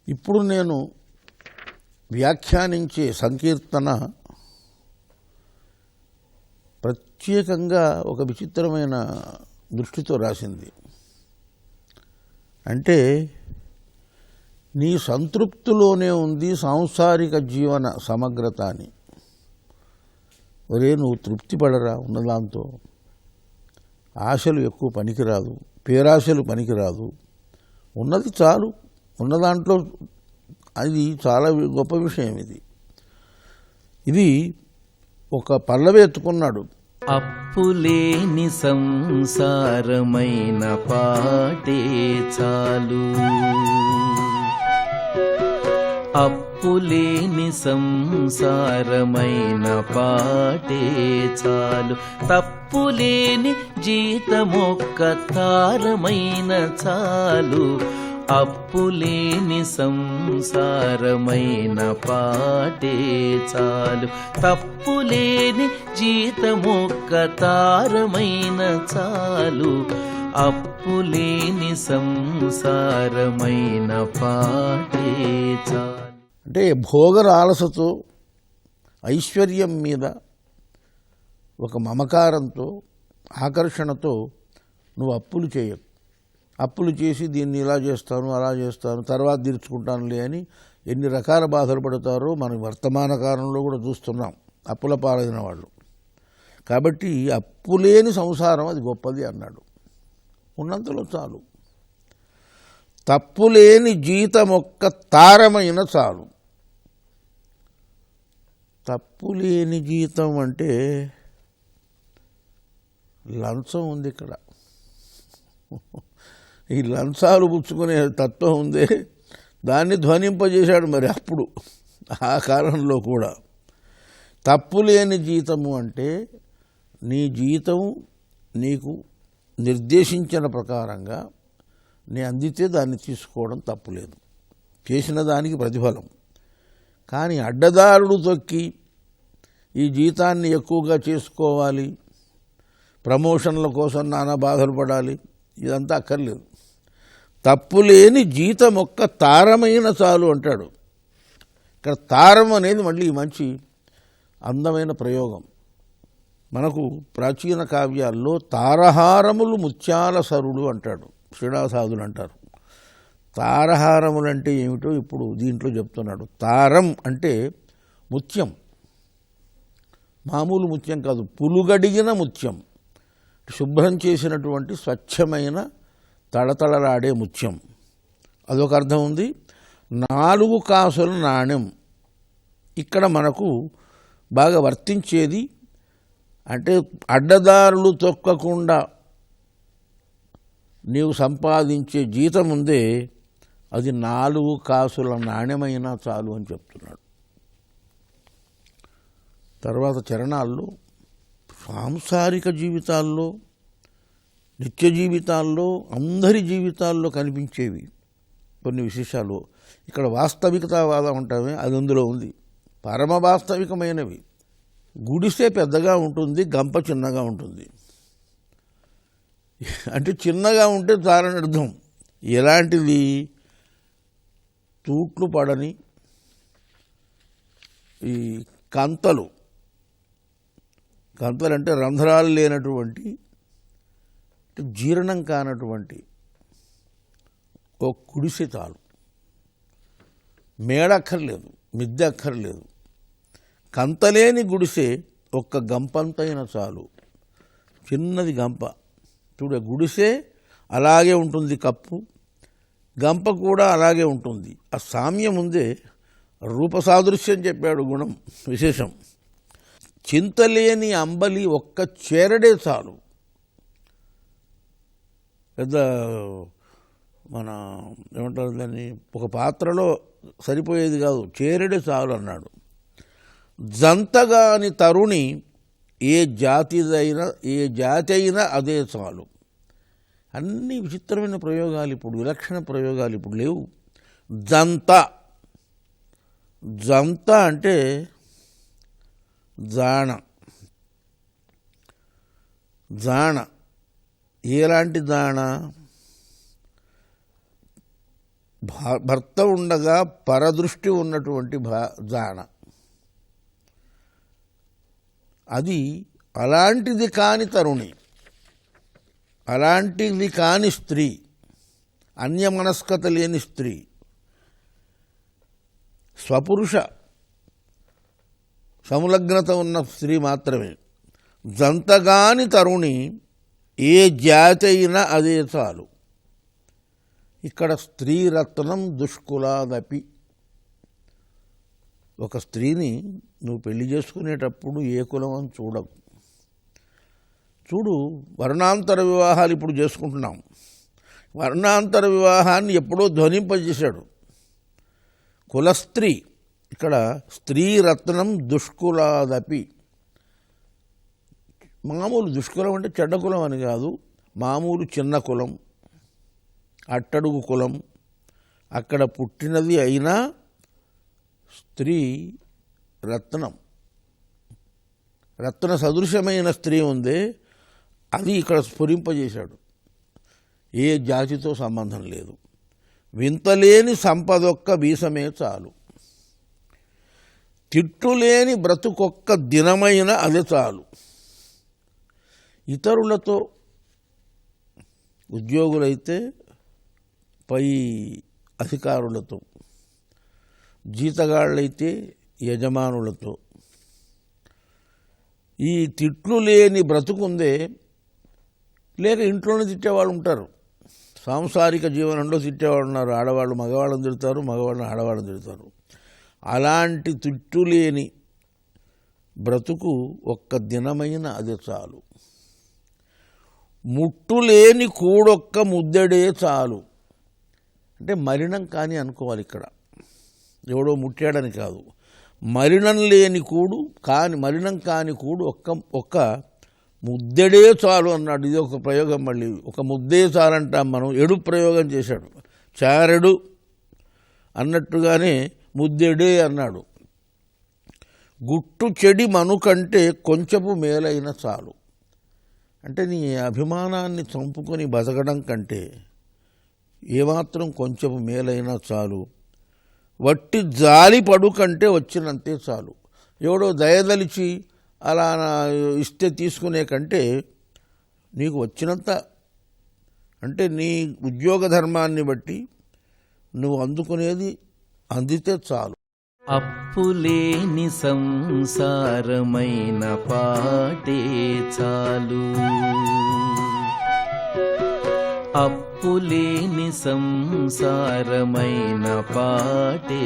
ఇప్పుడు నేను వ్యాఖ్యానించే సంకీర్తన ప్రత్యేకంగా ఒక విచిత్రమైన దృష్టితో రాసింది. అంటే నీ సంతృప్తిలోనే ఉంది సాంసారిక జీవన సమగ్రత అని. ఒరే, నువ్వు తృప్తి పడరా ఉన్నదాంతో. ఆశలు ఎక్కువ పనికిరాదు, పేరాశలు పనికిరాదు. ఉన్నది చాలు, ఉన్న దాంట్లో అది చాలా గొప్ప విషయం. ఇది ఒక పల్లవి ఎత్తుకున్నాడు. అప్పులేని సంసారమైన పాటే చాలు, అప్పులేని సంసారమైన పాటే చాలు, తప్పులేని జీతమొక్క తారమైన చాలు, అప్పులేని సంసారమైన పాటే చాలు, తప్పులేని జీతమొక్క తారమైన చాలు, అప్పులేని సంసారమైన పాటే చాలు. అంటే భోగరాలసతో, ఐశ్వర్యం మీద ఒక మమకారంతో, ఆకర్షణతో నువ్వు అప్పులు చేయకు. అప్పులు చేసి దీన్ని ఇలా చేస్తాను, అలా చేస్తాను, తర్వాత తీర్చుకుంటానులే అని ఎన్ని రకాల బాధలు పడతారో మనం వర్తమాన కాలంలో కూడా చూస్తున్నాం, అప్పుల పాలైన వాళ్ళు. కాబట్టి అప్పులేని సంసారం అది గొప్పది అన్నాడు. ఉన్నంతలో చాలు. తప్పులేని జీతమొక్క తారమైన చాలు. తప్పులేని జీతం అంటే లంచం ఉంది ఇక్కడ. ఈ లంచాలు పుచ్చుకునే తత్వం ఉందే, దాన్ని ధ్వనింపజేశాడు మరి అప్పుడు ఆ కాలంలో కూడా. తప్పులేని జీతము అంటే నీ జీతము నీకు నిర్దేశించిన ప్రకారంగా నీ అందితే దాన్ని తీసుకోవడం తప్పులేదు, చేసిన దానికి ప్రతిఫలం. కానీ అడ్డదారుడు తొక్కి ఈ జీతాన్ని ఎక్కువగా చేసుకోవాలి, ప్రమోషన్ల కోసం నానా బాధలు పడాలి, ఇదంతా అక్కర్లేదు. తప్పులేని జీతమొక్క తారమైన చాలు అంటాడు. ఇక్కడ తారం అనేది మళ్ళీ మంచి అందమైన ప్రయోగం. మనకు ప్రాచీన కావ్యాల్లో తారహారములు ముత్యాల సరుడు అంటాడు, శ్రీనాథాదులు అంటారు. తారహారములు అంటే ఏమిటో ఇప్పుడు దీంట్లో చెప్తున్నాడు. తారం అంటే ముత్యం, మామూలు ముత్యం కాదు, పులుగడిగిన ముత్యం, శుభ్రం చేసినటువంటి స్వచ్ఛమైన తళతళలాడే ముత్యం. అదొక అర్థం ఉంది. 4 కాసుల నాణ్యం ఇక్కడ మనకు బాగా వర్తించేది. అంటే అడ్డదారులు తొక్కకుండా నీవు సంపాదించే జీతం ఉందే, అది 4 కాసుల నాణ్యమైనా చాలు అని చెప్తున్నాడు. తర్వాత చరణాల్లో సాంసారిక జీవితాల్లో, నిత్య జీవితాల్లో, అందరి జీవితాల్లో కనిపించేవి కొన్ని విశేషాలు. ఇక్కడ వాస్తవికతావాదం అంటామే, అది అందులో ఉంది. పరమ వాస్తవికమైనవి. గుడిసె పెద్దగా ఉంటుంది, గంప చిన్నగా ఉంటుంది. అంటే చిన్నగా ఉంటే చాలని అర్థం. ఎలాంటిది? తూట్లు పడని ఈ కంతలు అంటే రంధ్రాలు లేనటువంటి, జీర్ణం కానటువంటి ఓ గుడిసె చాలు. మేడక్కర్లేదు, మిద్దె అక్కర్లేదు. కంతలేని గుడిసె ఒక్క గంపంతైన చాలు. చిన్నది గంప. చూడ, గుడిసె అలాగే ఉంటుంది, కప్పు, గంప కూడా అలాగే ఉంటుంది. ఆ సామ్యం ఉందే, రూపసాదృశ్యం చెప్పాడు గుణం విశేషం. చింతలేని అంబలి ఒక్క చేరడే చాలు. పెద్ద మన ఏమంటారు దాన్ని, ఒక పాత్రలో సరిపోయేది కాదు, చేరడే చాలు అన్నాడు. జంతగాని తరుణి ఏ జాతి అయినా అదే చాలు. అన్ని విచిత్రమైన ప్రయోగాలు ఇప్పుడు, విలక్షణ ప్రయోగాలు ఇప్పుడు లేవు. జంత అంటే జాణ. ఎలాంటి దాణ? భర్త ఉండగా పరదృష్టి ఉన్నటువంటి జాన, అది అలాంటిది కాని తరుణి, అలాంటిది కాని స్త్రీ, అన్యమనస్కత లేని స్త్రీ, స్వపురుష సంలగ్నత ఉన్న స్త్రీ మాత్రమే. జంతగాని తరుణి ఏ జాతి అయినా అదే చాలు. ఇక్కడ స్త్రీరత్నం దుష్కులాదపి. ఒక స్త్రీని నువ్వు పెళ్లి చేసుకునేటప్పుడు ఏ కులం అని చూడవు. చూడు, వర్ణాంతర వివాహాలు ఇప్పుడు చేసుకుంటున్నాం. వర్ణాంతర వివాహాన్ని ఎప్పుడో ధ్వనింపజేశాడు కులస్త్రీ. ఇక్కడ స్త్రీరత్నం దుష్కులాదపి. మామూలు దుష్కులం అంటే చెడ్డ కులం అని కాదు, మామూలు చిన్న కులం, అట్టడుగు కులం, అక్కడ పుట్టినది అయినా స్త్రీ రత్నం, రత్న సదృశమైన స్త్రీ ఉందే, అది ఇక్కడ స్ఫురింపజేశాడు. ఏ జాతితో సంబంధం లేదు. వింతలేని సంపదొక్క వీసమే చాలు, తిట్టులేని బ్రతుకొక్క దినమైన అది చాలు. ఇతరులతో ఉద్యోగులైతే పై అధికారులతో, జీతగాళ్ళైతే యజమానులతో, ఈ తిట్లు లేని బ్రతుకుందే. లేక ఇంట్లోనే తిట్టేవాళ్ళు ఉంటారు, సాంసారిక జీవనంలో తిట్టేవాళ్ళు ఉన్నారు. ఆడవాళ్ళు మగవాళ్ళని తిడతారు, మగవాళ్ళని ఆడవాళ్ళని తిడతారు. అలాంటి తిట్టు లేని బ్రతుకు ఒక్క దినమైన అది చాలు. ముట్టులేని కూడొక్క ముద్దడే చాలు. అంటే మలినం కానీ అనుకోవాలి ఇక్కడ, ఎవడో ముట్టాడని కాదు. మలినం లేని కూడు కాని, మలినం కాని కూడు ఒక్క ముద్దడే చాలు అన్నాడు. ఇది ఒక ప్రయోగం. మళ్ళీ ఒక ముద్దే చాలంటాం మనం. ఎడు ప్రయోగం చేశాడు, చారెడు అన్నట్టుగానే ముద్దెడే అన్నాడు. గుట్టు చెడి మనుకంటే కొంచెపు మేలైన చాలు. అంటే నీ అభిమానాన్ని చంపుకొని బతకడం కంటే ఏమాత్రం కొంచెపు మేలైనా చాలు. వట్టి జాలి పడు కంటే వచ్చినంతే చాలు. ఎవడో దయదలిచి అలా ఇస్తే తీసుకునే కంటే నీకు వచ్చినంత, అంటే నీ ఉద్యోగ ధర్మాన్ని బట్టి నువ్వు అందుకునేది అందితే చాలు. అప్పులేని సంసారమైన పాటే చాలు, అప్పులేని సంసారమైన పాటే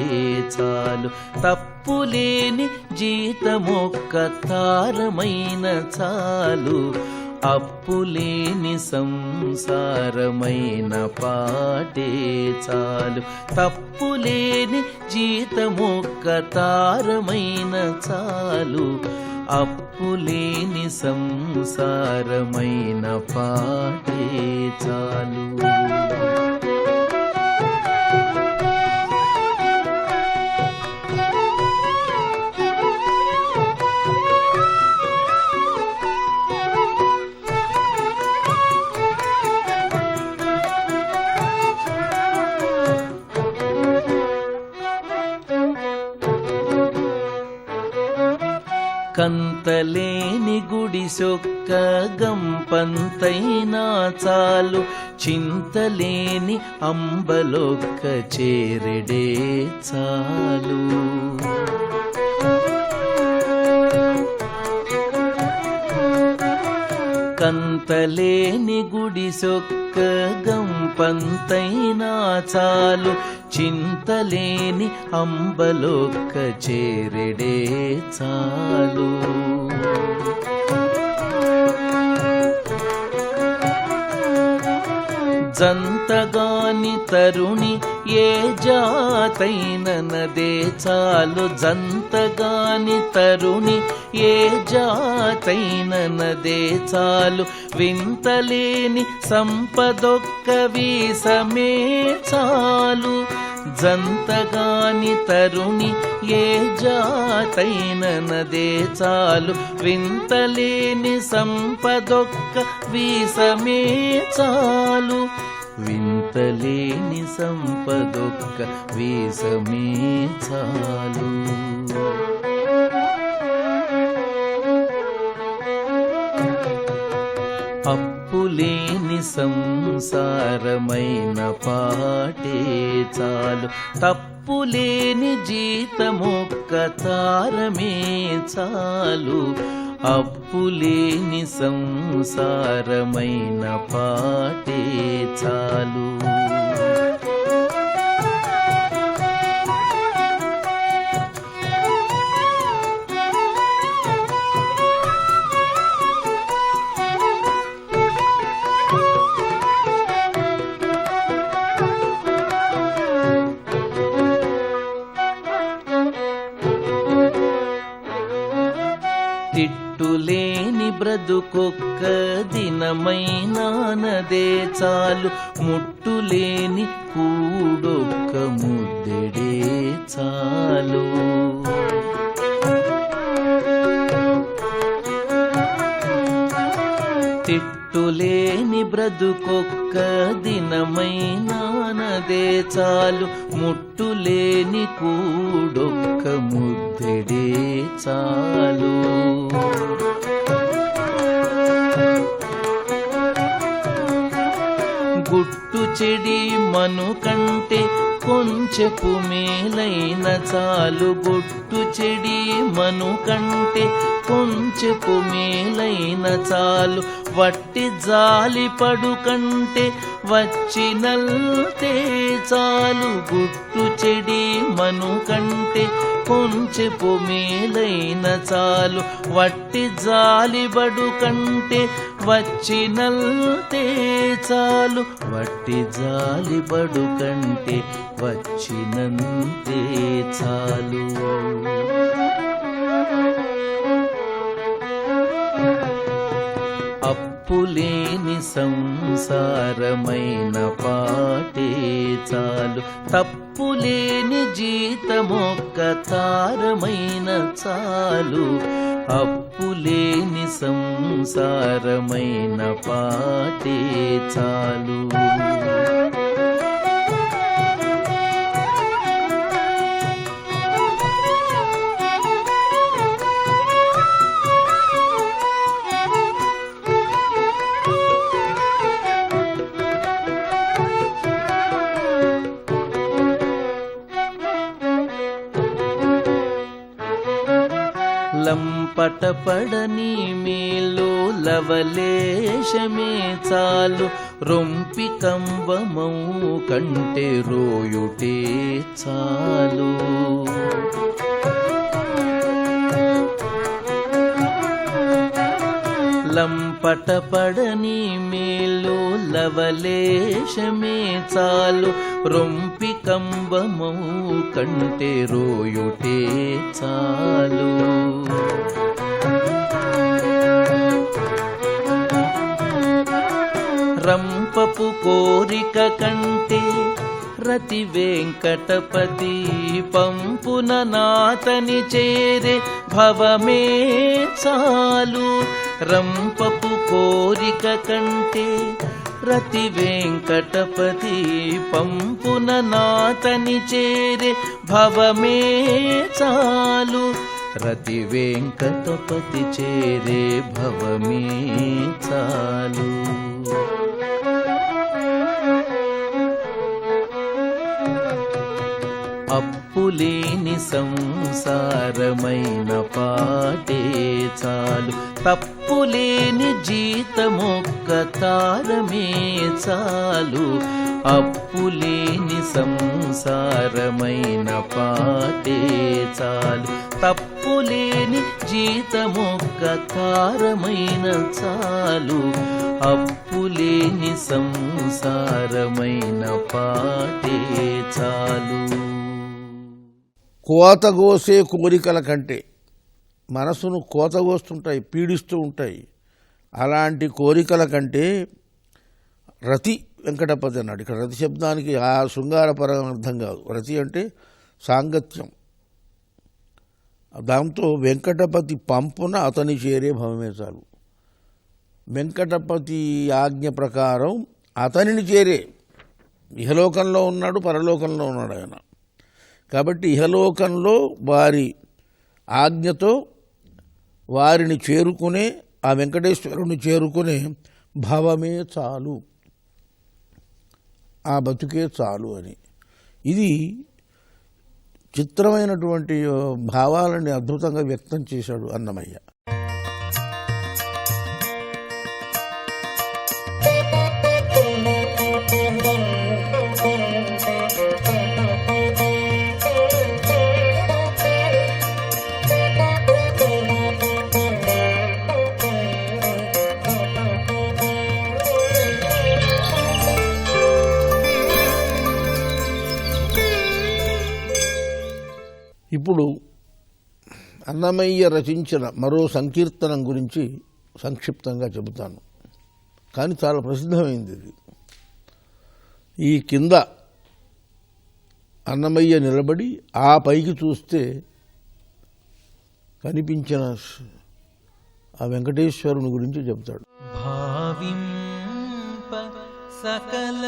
చాలు. తప్పులేని జీతమొక్క తారమైన చాలు, అప్పులేని సంసారమైన పాటే చాలు. తప్పులేని జీతమొక్క తారమైన చాలు, అప్పులేని సంసారమైన పాటే చాలు. కంతలేని గుడిసొక్క గంపంతైనా చాలు, చింతలేని అంబలొక్క చేరెడే చాలు. కంతలేని గుడిసొక్క గంపంతైనా చాలు, చింతలేని అంబలొక్క చేరెడే చాలు. జంతగాని తరుణి ఏ జాతైనదే చాలు, జంతగాని తరుణి ఏ జాతైనదే చాలు. వింతలేని సంపదొక్క వీసమే చాలు, జంతగాని తరుణి ఏ జాతైనదే చాలు. వింతలేని సంపదొక్క వీసమే చాలు, వింత వింతలేని సంపదొక్క వీసమే చాలు. అప్పులేని సంసారమైన పాటే చాలు, తప్పులేని జీతమొక్క తారమే చాలు. అప్పులేని సంసారమైన పాటే చాలు. తిట్టులేని బ్రతుకొక్క దినమైనానదే చాలు, ముట్టులేని కూడొక్క ముద్దెడే చాలు. తిట్టులేని బ్రతుకొక్క దినమైనానదే చాలు, ముట్టులేని కూడొక్క ముద్దెడే చాలు. గుట్టు చెడి మను కంటే కొంచెపు మేలైన చాలు, గుట్టు చెడి మను కంటే కొంచెపు మేలైన చాలు. వట్టి జాలి పడు కంటే వచ్చినల్తే చాలు, గుట్టు చెడి మను కంటే కొంచెపు మేలైన చాలు. వట్టి జాలిబడు కంటే వచ్చినల్తే చాలు, వట్టి జాలిబడు కంటే వచ్చినంతే చాలు. అప్పులేని సంసారమైన పాటే చాలు, తప్పులేని జీతమొక్క తారమైన చాలు. అప్పులేని సంసారమైన పాటే చాలు. లంపటపడని మేలో లవలేశమే చాలు, రొంపి కంబమౌ కంటే రోయుటే చాలు. లంపటపడని మేలో లవలేశమే చాలు, రొంపి కంబమౌ కంటే రోయుటే చాలు. రంపపు కోరిక కంటే రతి వెంకటపతి పంపున నాతని చేరే భవమే చాలు. రంపపు కోరిక కంటే రతి వెంకటపతి పంపున నాతని చేరే భవమే చాలు. రతి వెంకటపతి చేరే భవమే చాలు. అప్పులేని సంసారమైన పాటే చాలు, తప్పులేని జీతమొక్క తారమే చాలు. అప్పులేని సంసారమైన పాటే చాలు, తప్పులేని జీతమొక్క తారమైన చాలు. అప్పులేని సంసారమైన పాటే చాలు. కోతగోసే కోరికల కంటే మనసును కోతగోస్తుంటాయి, పీడిస్తూ ఉంటాయి. అలాంటి కోరికల కంటే రతి వెంకటపతి అన్నాడు. ఇక్కడ రతి శబ్దానికి ఆ శృంగారపరం అర్థం కాదు. రతి అంటే సాంగత్యం. దాంతో వెంకటపతి పంపున అతని చేరే భవమే చాలు. వెంకటపతి ఆజ్ఞ ప్రకారం అతనిని చేరే ఇహలోకంలో ఉన్నాడు, పరలోకంలో ఉన్నాడు ఆయన. కాబట్టి ఇహలోకంలో వారి ఆజ్ఞతో వారిని చేరుకునే, ఆ వెంకటేశ్వరుని చేరుకునే భావమే చాలు, ఆ బతుకే చాలు అని. ఇది చిత్రమైనటువంటి భావాలని అద్భుతంగా వ్యక్తం చేశాడు అన్నమయ్య. ఇప్పుడు అన్నమయ్య రచించిన మరో సంకీర్తనం గురించి సంక్షిప్తంగా చెబుతాను, కానీ చాలా ప్రసిద్ధమైంది ఇది. ఈ కింద అన్నమయ్య నిలబడి ఆ పైకి చూస్తే కనిపించిన ఆ వెంకటేశ్వరుని గురించి చెబుతాడు. భావింప సకల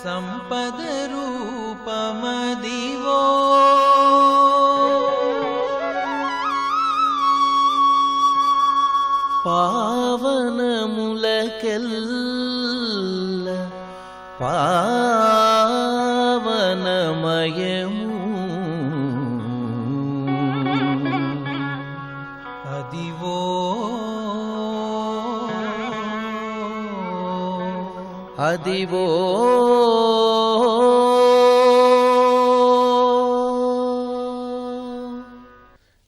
సంపద రూపమదివో పావనములకెల్ల పావనమయము అదివో అదివో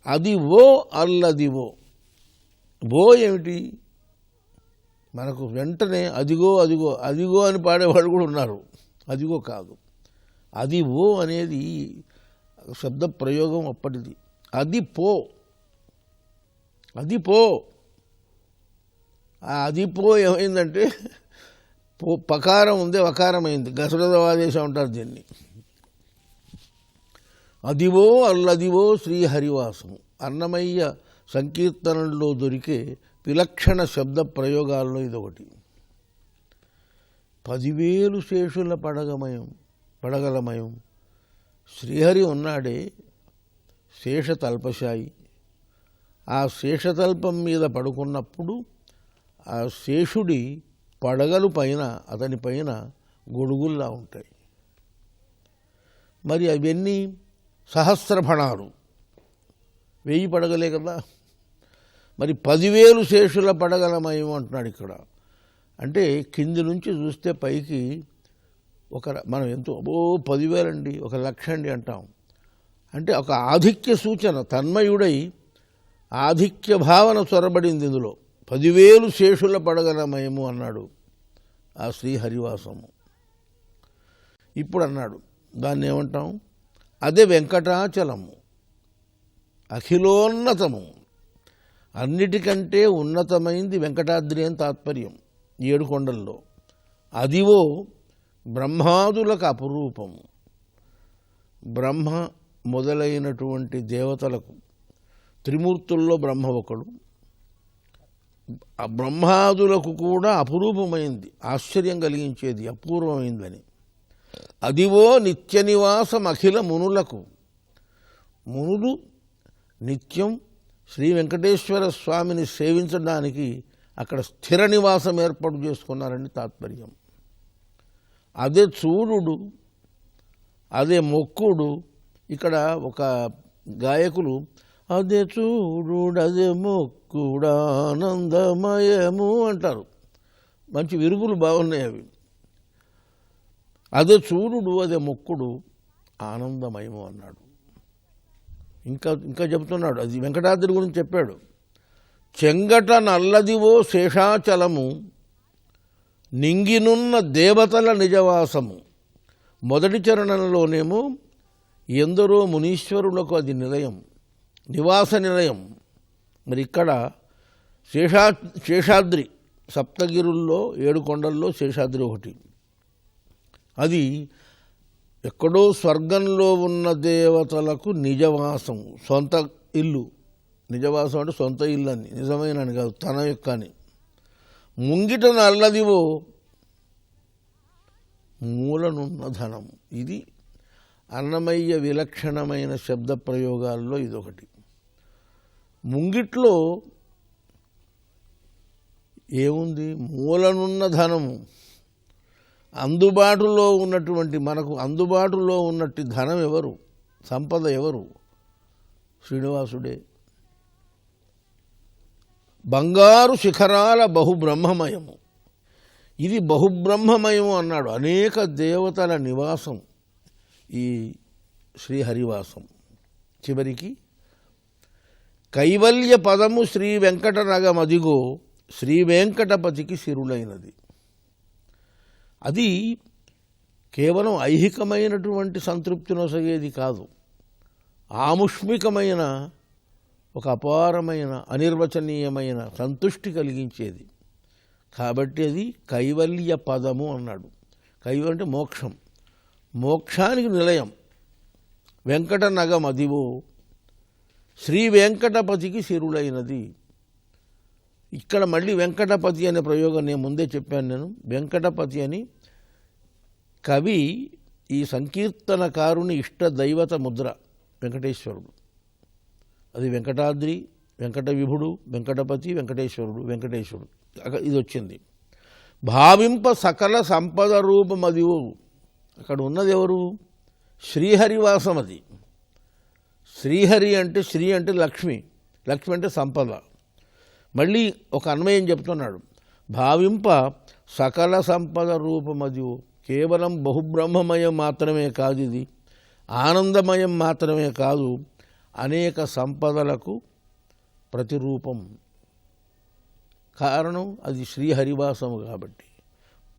అదివో అల్లదివో. బో ఏమిటి? మనకు వెంటనే అదిగో అదిగో అదిగో అని పాడేవాళ్ళు కూడా ఉన్నారు. అదిగో కాదు, అది ఓ అనేది శబ్ద ప్రయోగం అప్పటిది. అది పో, అది పో. ఆ అది పో ఏమైందంటే పకారం ఉంది, వకారం అయింది, గసరదవాదేశం అంటారు దీన్ని. అదివో అల్లదివో శ్రీహరివాసం. అన్నమయ్య సంకీర్తనల్లో దొరికే విలక్షణ శబ్ద ప్రయోగాల్లో ఇదొకటి. 10,000 శేషుల పడగలమయం. శ్రీహరి ఉన్నాడే శేషతల్పశాయి. ఆ శేషతల్పం మీద పడుకున్నప్పుడు ఆ శేషుడి పడగలు పైన, అతని పైన గొడుగుల్లా ఉంటాయి. మరి అవన్నీ సహస్రఫణాలు, 1000 పడగలే కదా. మరి 10,000 శేషుల పడగలమయం అంటున్నాడు ఇక్కడ. అంటే కింది నుంచి చూస్తే పైకి మనం ఎంతో 10,000 అండి, 1,00,000 అండి అంటాం. అంటే ఒక ఆధిక్య సూచన, తన్మయుడై ఆధిక్య భావన చొరబడింది ఇందులో. 10,000 శేషుల పడగలమయము అన్నాడు ఆ శ్రీహరివాసము. ఇప్పుడు అన్నాడు దాన్ని ఏమంటాం? అదే వెంకటాచలము, అఖిలోన్నతము. అన్నిటికంటే ఉన్నతమైంది వెంకటాద్రి అని తాత్పర్యం 7 కొండల్లో. అదివో బ్రహ్మాదులకు అపురూపము. బ్రహ్మ మొదలైనటువంటి దేవతలకు, త్రిమూర్తుల్లో బ్రహ్మ ఒకడు, ఆ బ్రహ్మాదులకు కూడా అపురూపమైంది, ఆశ్చర్యం కలిగించేది, అపూర్వమైందని. అదివో నిత్య నివాసం అఖిల మునులకు. మునులు నిత్యం శ్రీ వెంకటేశ్వర స్వామిని సేవించడానికి అక్కడ స్థిర నివాసం ఏర్పాటు చేసుకున్నారని తాత్పర్యం. అదే చూడు, అదే మొక్కుడు. ఇక్కడ ఒక గాయకులు అదే చూడు అదే మొక్కుడు ఆనందమయము అంటారు. మంచి విరుగులు బాగున్నాయి అవి. అదే చూడు అదే మొక్కుడు ఆనందమయము అన్నాడు. ఇంకా చెబుతున్నాడు, అది వెంకటాద్రి గురించి చెప్పాడు. చెంగట నల్లదివో శేషాచలము, నింగినున్న దేవతల నిజవాసము. మొదటి చరణంలోనేమో ఎందరో మునీశ్వరులకు అది నిలయం, నివాస నిలయం. మరి ఇక్కడ శేషాద్రి, సప్తగిరుల్లో 7 కొండల్లో శేషాద్రి ఒకటి. అది ఎక్కడో స్వర్గంలో ఉన్న దేవతలకు నిజవాసం, సొంత ఇల్లు. నిజవాసం అంటే సొంత ఇల్లు అని, నిజమైన అని కాదు, తన యొక్క అని. ముంగిట నల్లదివో మూలనున్న ధనము. ఇది అన్నమయ్య విలక్షణమైన శబ్ద ప్రయోగాల్లో ఇదొకటి. ముంగిట్లో ఏముంది? మూలనున్న ధనము. అందుబాటులో ఉన్నటువంటి, మనకు అందుబాటులో ఉన్నట్టు ధనం ఎవరు? సంపద ఎవరు? శ్రీనివాసుడే. బంగారు శిఖరాల బహుబ్రహ్మమయము. ఇది బహుబ్రహ్మమయము అన్నాడు. అనేక దేవతల నివాసం ఈ శ్రీహరివాసం. చివరికి కైవల్య పదము శ్రీ వెంకటనగమదిగో శ్రీ వెంకటపతికి సిరులైనది. అది కేవలం ఐహికమైనటువంటి సంతృప్తినొసగేది కాదు, ఆముష్మికమైన ఒక అపారమైన అనిర్వచనీయమైన సంతుష్టి కలిగించేది. కాబట్టి అది కైవల్య పదము అన్నాడు. కైవల్యం అంటే మోక్షం, మోక్షానికి నిలయం. వెంకటనగమదివో శ్రీ వెంకటపతికి సిరులైనది. ఇక్కడ మళ్ళీ వెంకటపతి అనే ప్రయోగం నేను ముందే చెప్పాను. నేను వెంకటపతి అని కవి ఈ సంకీర్తనకారుని ఇష్ట దైవత ముద్ర వెంకటేశ్వరుడు. అది వెంకటాద్రి, వెంకట విభుడు, వెంకటపతి, వెంకటేశ్వరుడు ఇది వచ్చింది. భావింప సకల సంపద రూపమదివు. అక్కడ ఉన్నది ఎవరు? శ్రీహరివాసం. అది శ్రీహరి అంటే, శ్రీ అంటే లక్ష్మి, లక్ష్మి అంటే సంపద. మళ్ళీ ఒక అన్వయం చెప్తున్నాడు. భావింప సకల సంపద రూపమదివు. కేవలం బహుబ్రహ్మమయం మాత్రమే కాదు, ఇది ఆనందమయం మాత్రమే కాదు, అనేక సంపదలకు ప్రతిరూపం. కారణం అది శ్రీహరివాసము కాబట్టి.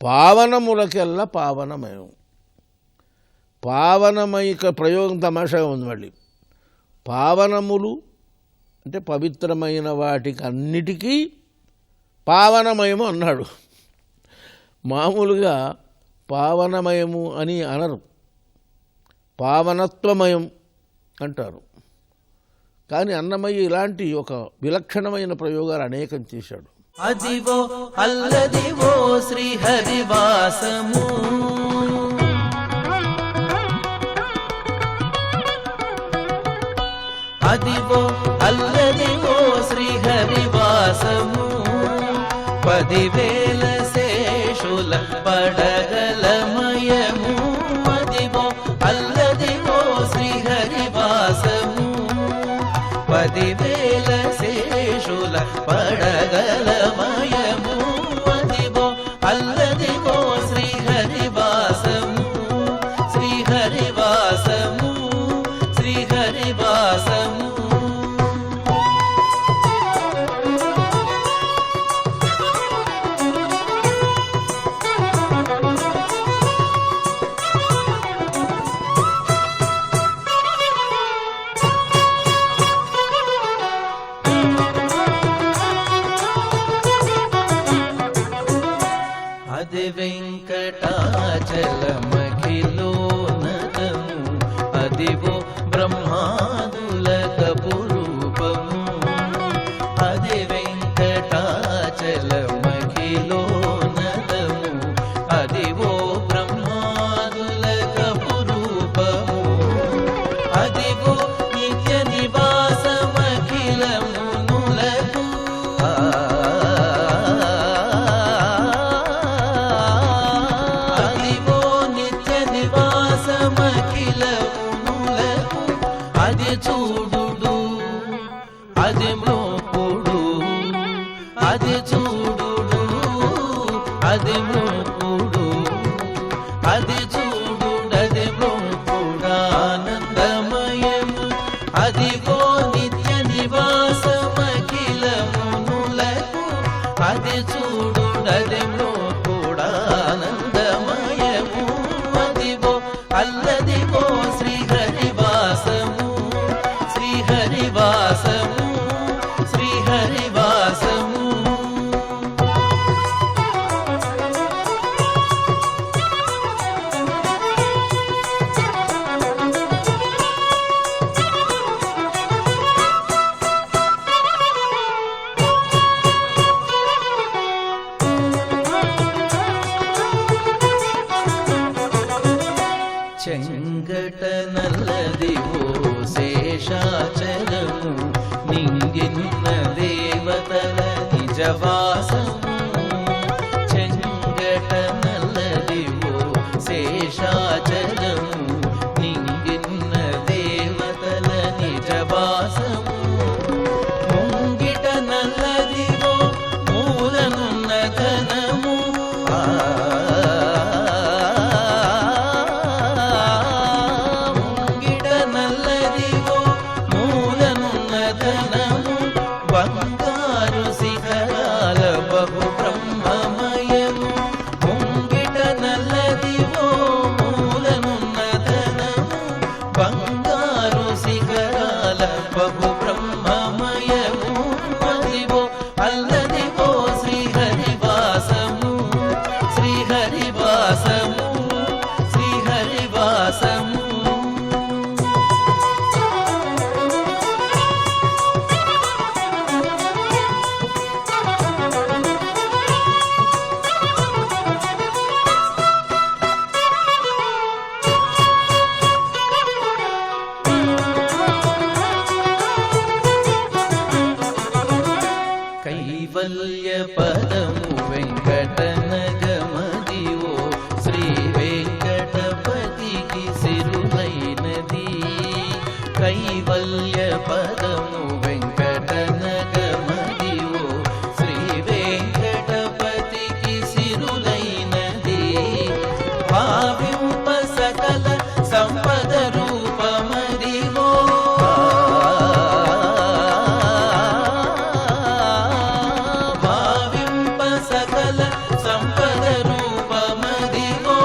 పావనములకెల్లా పావనమయం. పావనమైక ప్రయోగం తమాషాగా ఉంది. మళ్ళీ పావనములు అంటే పవిత్రమైన వాటికి అన్నిటికీ పావనమయము అన్నాడు. మామూలుగా పావనమయము అని అనరు, పావనత్వమయం అంటారు. కానీ అన్నమయ్య ఇలాంటి ఒక విలక్షణమైన ప్రయోగాలు అనేకం చేశాడు. అదివో అల్లదివో శ్రీహరివాసము, అదివో అల్లదివో శ్రీహరివాసము, 10,000 శేషుల పడగలమయము. అదివో అల్లదివో శ్రీహరివాసము, 10,000 శేషుల పడగలమయము. అదివో అల్లదివో శ్రీహరివాసము, శ్రీహరివాసము, శ్రీహరివాసము. అది వెంకటాచలమఖిలోనతము, అదివో బ్రహ్మాదులకు రూపము. అది వెంకటాచలమఖిలోనతము, అదివో బ్రహ్మాదులకు రూపము. అదివో నిత్య నివాసమఖిలమునులకు, అదివో నిత్య నివాసమఖిలమునులకు. అది చూడుడు, అది మ్రోకుడు, అది చూడుడు, అది మ్రోకుడు, అది చూడుడు, అది మ్రోకుడు ఆనందమయము. అదిగో నిత్య నివాసమఖిలమునులకు. అది చూడుడు, అది మ్రోకుడు ఆనందమయము. అదిగో అల్లదిగో శ్రీహరివాసము, శ్రీహరివాసము, శ్రీహరివాసము. శేషాచలము నింగిన్న దేవతల నిజవాసము చెంగట నల్లదివో శేషాచలము నింగిన్న దేవతల నిజవాసము ముంగిట నల్లదివో మూలనున్న ధనము ముంగిట నల్లదివో మూలనున్న ధనము బంగారు శిఖరాల బహు బ్రహ్మమయము ముంగిట నల్లదివో మూలనున్న ధనము బంగారు శిఖరాల బహు బ్రహ్మమయము అదివో అల్లదివో శ్రీహరివాసము శ్రీహరివాసము శ్రీహరివాసము కైవల్య పదము వెంకటనగమదివో శ్రీ వెంకటపతికి సిరులైనది కైవల్య పదము వెంకటనగమదివో శ్రీ వెంకటపతికి సిరులైనది భావింప సకల సంపద రూపమదివో భావింప సకల సంపద రూపమదివో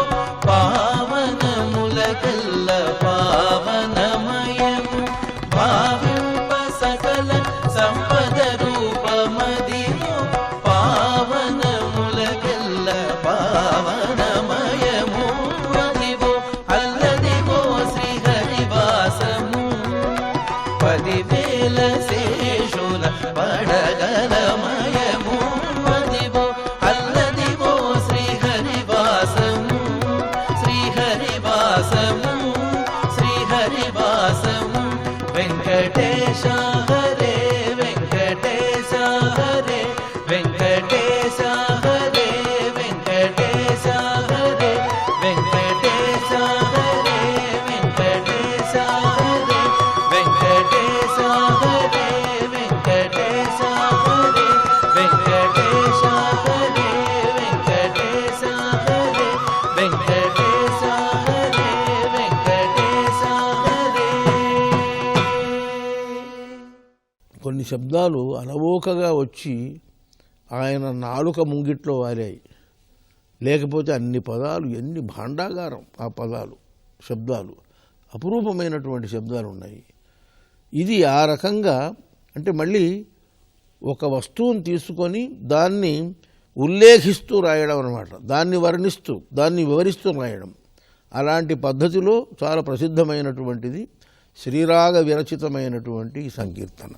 పావనములకల్ల పావనమయము భావింప సకల సంపద రూపమదివో పావనములకల్ల పావనమయము అదివో అల్లదివో శ్రీహరివాసము 10,000 శేషుల పడగలమయము అదివో అల్లదివో శ్రీహరివాసము శ్రీహరివాసము శ్రీహరివాసము వెంకటేశ హరే వెంకటేశ హరే వెంకటేశ హరే వెంకటేశ హరే వెంకటేశ హరే వెంకటేశ హరే వెంకటేశ హరే వెంకటేశ హరే వెంకటేశ హరే వెంకటేశ హరే వెంకటేశ హరే వెంకటేశ హరే. కొన్ని శబ్దాలు అలవోకగా వచ్చి ఆయన నాలుక ముంగిట్లో వారాయి. లేకపోతే అన్ని పదాలు ఎన్ని భాండాగారం ఆ పదాలు శబ్దాలు అపురూపమైనటువంటి శబ్దాలు ఉన్నాయి. ఇది ఆ రకంగా అంటే మళ్ళీ ఒక వస్తువుని తీసుకొని దాన్ని ఉల్లేఖిస్తూ రాయడం అన్నమాట, దాన్ని వర్ణిస్తూ దాన్ని వివరిస్తూ రాయడం. అలాంటి పద్ధతిలో చాలా ప్రసిద్ధమైనటువంటిది శ్రీరాగ విరచితమైనటువంటి ఈ సంకీర్తన.